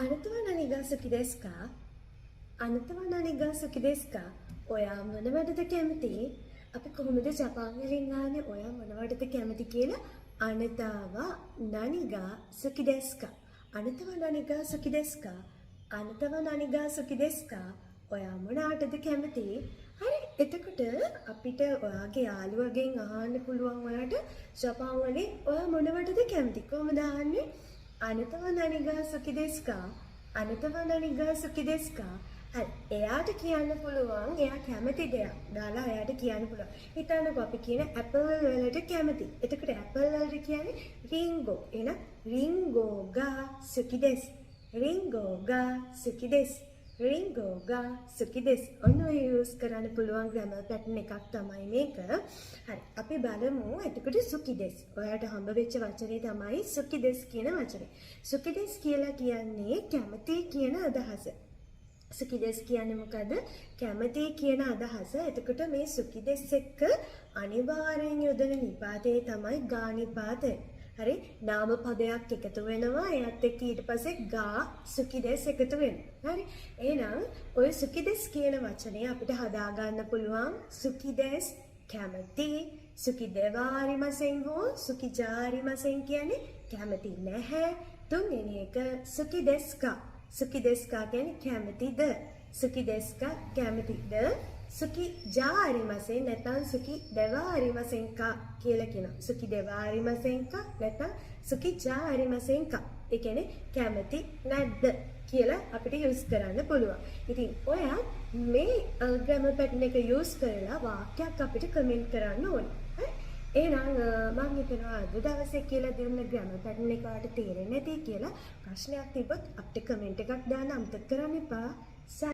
あなたは何が好きですかあなたは何が好きですかඔයා මොනවටද කැමති? අපි කොහොමද ජපාන් වලින් අහන්නේ ඔයා මොනවටද කැමති කියලා? あなたは何が好きですかあなたは何が好きですかあなたは何が好きですかඔයා මොනවටද කැමති? හරි එතකොට අපිට ඔයාගේ යාළුවගෙන් අහන්න පුළුවන් ඔයාට ජපාන් වලින් ඔයා මොනවටද කැමති? කොහොමද අහන්නේ? あなたは何が好きですかあなたは何が好きですかはいඑයාට කියන්න පුළුවන් එයා කැමති දෙයක් දාලා එයාට කියන්න පුළුවන් හිතන්නකෝ අපි කියන ඇපල් වලට කැමති එතකොට ඇපල් වලට කියන්නේ රින්ගෝ එහෙනම් රින්ගෝ ගා සුකි දෙස් රින්ගෝ ගා සුකි දෙස් රින්ගෝ ගා සුකි දෙස් ඔන්න ඔය යූස් කරන්න පුළුවන් ග්‍රැමර් පැටර්න් එකක් තමයි මේක හරි අපි බලමු එතකොට සුකි දෙස් ඔයාලට හම්බ වෙච්ච වචනේ තමයි සුකි දෙස් කියන වචනේ සුකි දෙස් කියලා කියන්නේ කැමති කියන අදහස සුකි දෙස් කියන්නේ මොකද? කැමති කියන අදහස. එතකොට මේ සුකි දෙස් එක්ක අනිවාර්යෙන් යොදන නිපාතේ තමයි ගා නිපාතය. හරි? නාම පදයක් එකතු වෙනවා. එයත් එක්ක ඊට පස්සේ ගා සුකි දෙස් එකතු වෙනවා. හරි? එහෙනම් ඔය සුකි දෙස් කියන වචනේ අපිට හදා ගන්න පුළුවන් සුකි දෙස් කැමති සුකි දෙවාරිමසෙන් හෝ සුකි ජාරිමසෙන් කියන්නේ කැමති නැහැ. තුන්වෙනි එක සුකි දෙස්කා සුකි දෙස්කා කියන්නේ කැමතිද සුකි දෙස්කා කැමතිද සුකි ජාරිමසෙන් නැත්නම් සුකි දෙවාරිමසෙන් කා කියලා කියනවා සුකි දෙවාරිමසෙන් කා නැත්නම් සුකි ජාරිමසෙන් කා ඒ කියන්නේ කැමති නැද්ද කියලා අපිට යූස් කරන්න පුළුවන්. ඉතින් ඔයා මේ ග්‍රැමර් පැටර්න් එක යූස් කරලා වාක්‍යයක් අපිට කමෙන්ට් කරන්න ඕනේ. හරි? එහෙනම් මම හිතනවා අද දවසේ කියලා දෙන්න ග්‍රැමර් පැටර්න් එක ඔයාලට තේරෙන්නේ නැති කියලා ප්‍රශ්නයක් තිබ්බොත් අපිට කමෙන්ට් එකක් දාන්න අමතක කරන්න එපා.